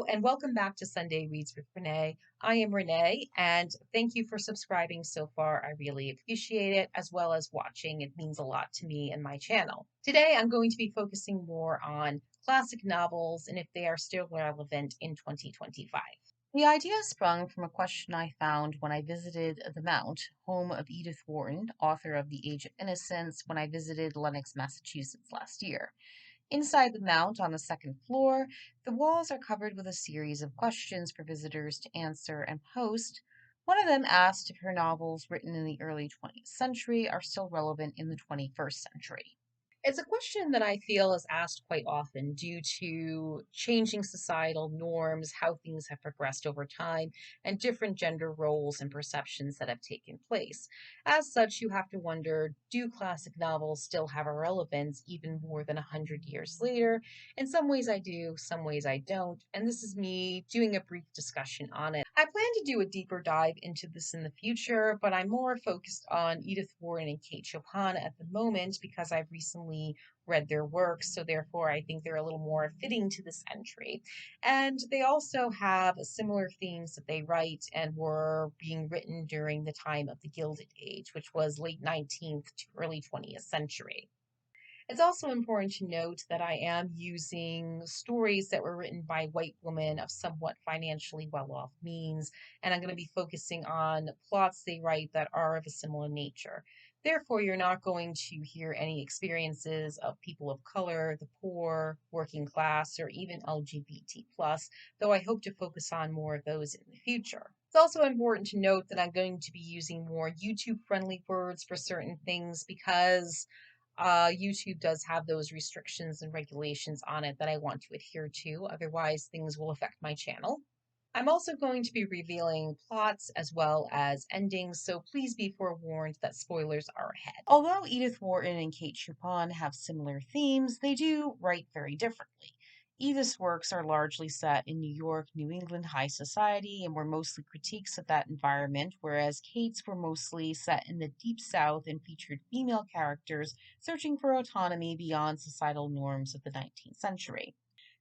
and welcome back to Sunday Reads with Renee. I am Renee, and thank you for subscribing so far. I really appreciate it, as well as watching. It means a lot to me and my channel. Today, I'm going to be focusing more on classic novels and if they are still relevant in 2025. The idea sprung from a question I found when I visited the Mount, home of Edith Wharton, author of The Age of Innocence, when I visited Lenox, Massachusetts last year. Inside the Mount on the second floor, the walls are covered with a series of questions for visitors to answer and post. One of them asked if her novels written in the early 20th century are still relevant in the 21st century. It's a question that I feel is asked quite often due to changing societal norms, how things have progressed over time, and different gender roles and perceptions that have taken place. As such, you have to wonder, do classic novels still have a relevance even more than 100 years later? In some ways I do, some ways I don't, and this is me doing a brief discussion on it. I plan to do a deeper dive into this in the future, but I'm more focused on Edith Wharton and Kate Chopin at the moment because I've recently read their works, so therefore I think they're a little more fitting to this entry. And they also have similar themes that they write and were being written during the time of the Gilded Age, which was late 19th to early 20th century. It's also important to note that I am using stories that were written by white women of somewhat financially well off means, and I'm going to be focusing on plots they write that are of a similar nature. Therefore, you're not going to hear any experiences of people of color, the poor, working class, or even LGBT, though I hope to focus on more of those in the future. It's also important to note that I'm going to be using more YouTube friendly words for certain things because YouTube does have those restrictions and regulations on it that I want to adhere to. Otherwise, things will affect my channel. I'm also going to be revealing plots as well as endings, so please be forewarned that spoilers are ahead. Although Edith Wharton and Kate Chopin have similar themes, they do write very differently. Edith's works are largely set in New York, New England high society and were mostly critiques of that environment, whereas Kate's were mostly set in the Deep South and featured female characters searching for autonomy beyond societal norms of the 19th century.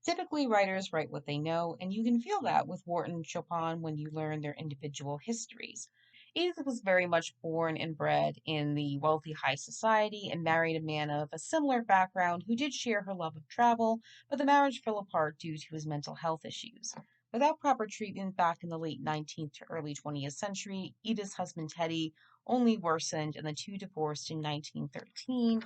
Typically, writers write what they know, and you can feel that with Wharton and Chopin when you learn their individual histories. Edith was very much born and bred in the wealthy high society and married a man of a similar background who did share her love of travel, but the marriage fell apart due to his mental health issues. Without proper treatment back in the late 19th to early 20th century, Edith's husband Teddy only worsened, and the two divorced in 1913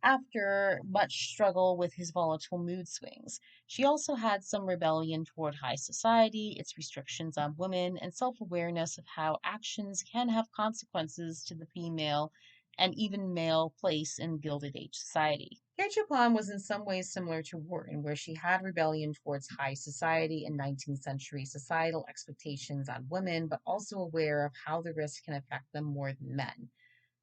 after much struggle with his volatile mood swings. She also had some rebellion toward high society, its restrictions on women, and self awareness of how actions can have consequences to the female and even male place in Gilded Age society. Kate Chopin was in some ways similar to Wharton, where she had rebellion towards high society and 19th century societal expectations on women, but also aware of how the risk can affect them more than men.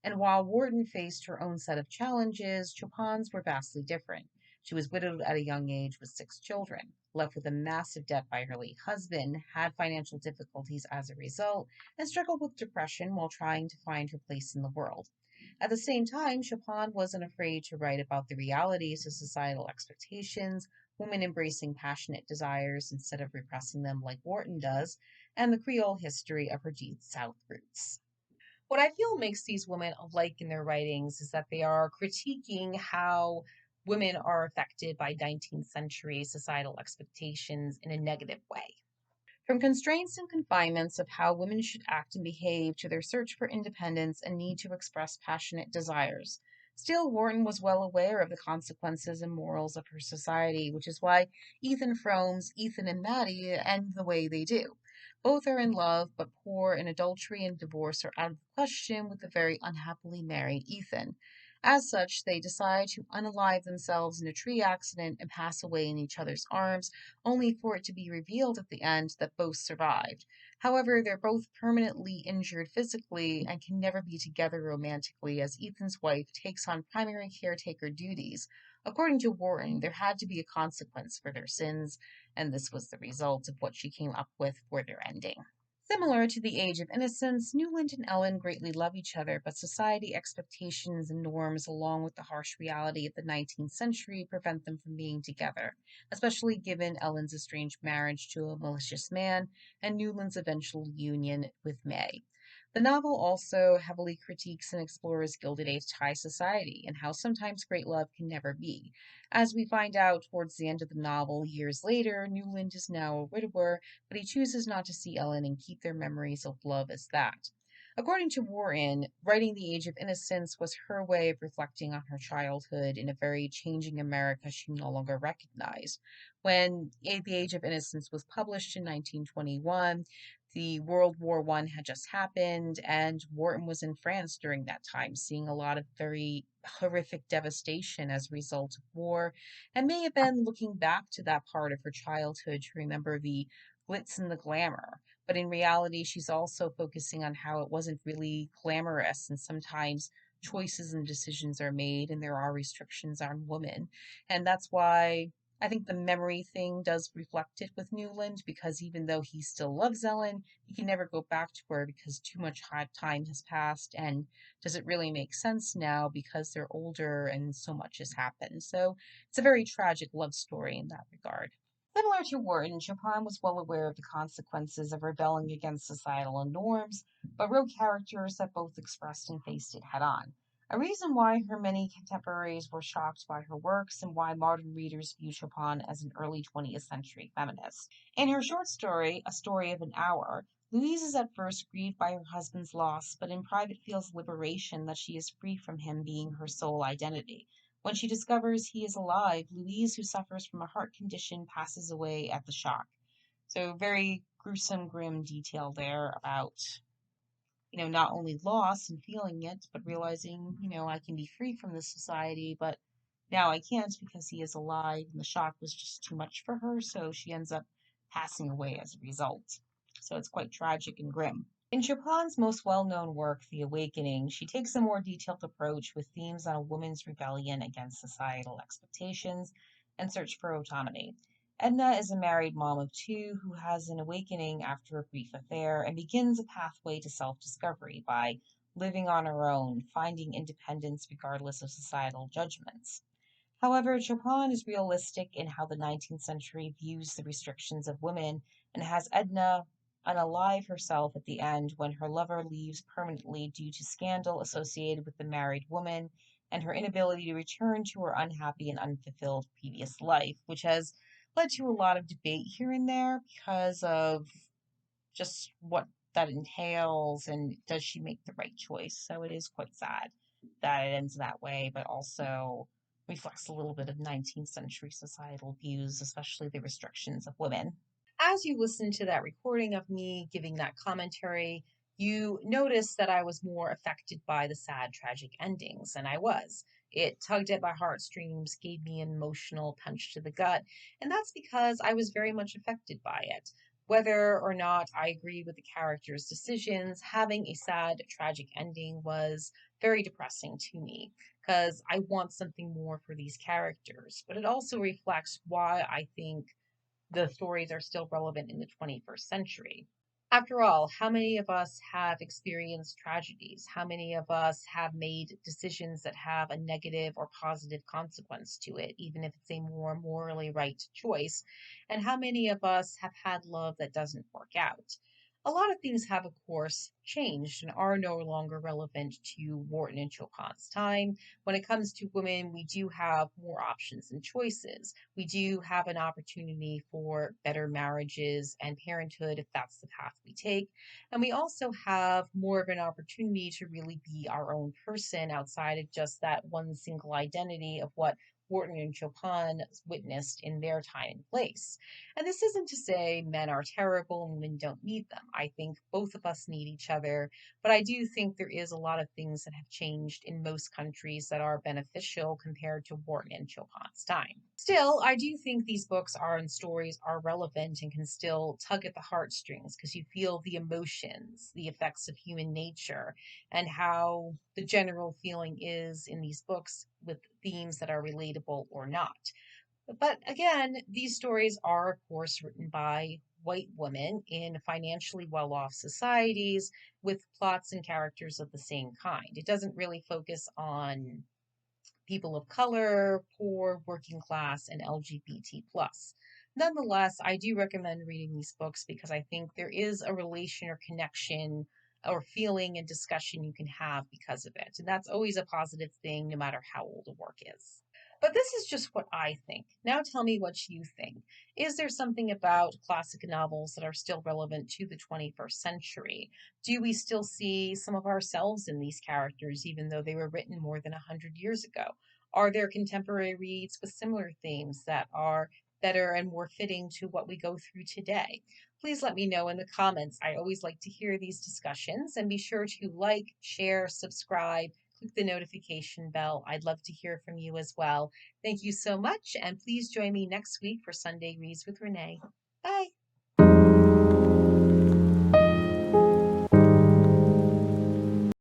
And while Wharton faced her own set of challenges, Chopin's were vastly different. She was widowed at a young age with 6 children, left with a massive debt by her late husband, had financial difficulties as a result, and struggled with depression while trying to find her place in the world. At the same time, Chopin wasn't afraid to write about the realities of societal expectations, women embracing passionate desires instead of repressing them like Wharton does, and the Creole history of her deep South roots. What I feel makes these women alike in their writings is that they are critiquing how women are affected by 19th century societal expectations in a negative way. From constraints and confinements of how women should act and behave to their search for independence and need to express passionate desires. Still, Wharton was well aware of the consequences and morals of her society, which is why Ethan Frome's Ethan and Maddie end the way they do. Both are in love, but poor, and adultery and divorce are out of the question with the very unhappily married Ethan. As such, they decide to unalive themselves in a tree accident and pass away in each other's arms, only for it to be revealed at the end that both survived. However, they're both permanently injured physically and can never be together romantically as Ethan's wife takes on primary caretaker duties. According to Wharton, there had to be a consequence for their sins, and this was the result of what she came up with for their ending. Similar to the Age of Innocence, Newland and Ellen greatly love each other, but society expectations and norms, along with the harsh reality of the 19th century, prevent them from being together, especially given Ellen's estranged marriage to a malicious man and Newland's eventual union with May. The novel also heavily critiques and explores Gilded Age high society and how sometimes great love can never be. As we find out towards the end of the novel, years later, Newland is now a widower, but he chooses not to see Ellen and keep their memories of love as that. According to Wharton, writing The Age of Innocence was her way of reflecting on her childhood in a very changing America she no longer recognized. When The Age of Innocence was published in 1921, the World War I had just happened, and Wharton was in France during that time, seeing a lot of very horrific devastation as a result of war, and may have been looking back to that part of her childhood to remember the glitz and the glamour. But in reality, she's also focusing on how it wasn't really glamorous, and sometimes choices and decisions are made, and there are restrictions on women. And that's why I think the memory thing does reflect it with Newland, because even though he still loves Ellen, he can never go back to her because too much time has passed. And does it really make sense now because they're older and so much has happened? So it's a very tragic love story in that regard. Similar to Wharton, Chopin was well aware of the consequences of rebelling against societal norms, but wrote characters that both expressed and faced it head on. A reason why her many contemporaries were shocked by her works and why modern readers view Chopin as an early 20th century feminist. In her short story, A Story of an Hour, Louise is at first grieved by her husband's loss, but in private feels liberation that she is free from him being her sole identity. When she discovers he is alive, Louise, who suffers from a heart condition, passes away at the shock. So very gruesome, grim detail there about, not only loss and feeling it, but realizing, I can be free from this society, but now I can't because he is alive, and the shock was just too much for her, so she ends up passing away as a result. So it's quite tragic and grim. In Chopin's most well known work, The Awakening, she takes a more detailed approach with themes on a woman's rebellion against societal expectations and search for autonomy. Edna is a married mom of two who has an awakening after a brief affair and begins a pathway to self discovery by living on her own, finding independence regardless of societal judgments. However, Chopin is realistic in how the 19th century views the restrictions of women and has Edna unalive herself at the end when her lover leaves permanently due to scandal associated with the married woman and her inability to return to her unhappy and unfulfilled previous life, which has led to a lot of debate here and there because of just what that entails and does she make the right choice. So it is quite sad that it ends that way, but also reflects a little bit of 19th century societal views, especially the restrictions of women. As you listen to that recording of me giving that commentary, you notice that I was more affected by the sad, tragic endings, and I was. It tugged at my heartstrings, gave me an emotional punch to the gut, and that's because I was very much affected by it. Whether or not I agree with the character's decisions, having a sad, tragic ending was very depressing to me because I want something more for these characters. But it also reflects why I think the stories are still relevant in the 21st century. After all, how many of us have experienced tragedies? How many of us have made decisions that have a negative or positive consequence to it, even if it's a more morally right choice? And how many of us have had love that doesn't work out? A lot of things have, of course, changed and are no longer relevant to Wharton and Chopin's time. When it comes to women, we do have more options and choices. We do have an opportunity for better marriages and parenthood if that's the path we take. And we also have more of an opportunity to really be our own person outside of just that one single identity of what Wharton and Chopin witnessed in their time and place. And this isn't to say men are terrible and women don't need them. I think both of us need each other, but I do think there is a lot of things that have changed in most countries that are beneficial compared to Wharton and Chopin's time. Still, I do think these books are and stories are relevant and can still tug at the heartstrings because you feel the emotions, the effects of human nature, and how the general feeling is in these books with themes that are relatable or not. But again, these stories are, of course, written by white women in financially well off societies with plots and characters of the same kind. It doesn't really focus on people of color, poor, working class, and LGBT plus. Nonetheless, I do recommend reading these books because I think there is a relation or connection or feeling and discussion you can have because of it. And that's always a positive thing, no matter how old a work is. But this is just what I think. Now tell me what you think. Is there something about classic novels that are still relevant to the 21st century? Do we still see some of ourselves in these characters, even though they were written more than 100 years ago? Are there contemporary reads with similar themes that are better and more fitting to what we go through today? Please let me know in the comments. I always like to hear these discussions, and be sure to like, share, subscribe, click the notification bell. I'd love to hear from you as well. Thank you so much, and please join me next week for Sunday Reads with Renee. Bye.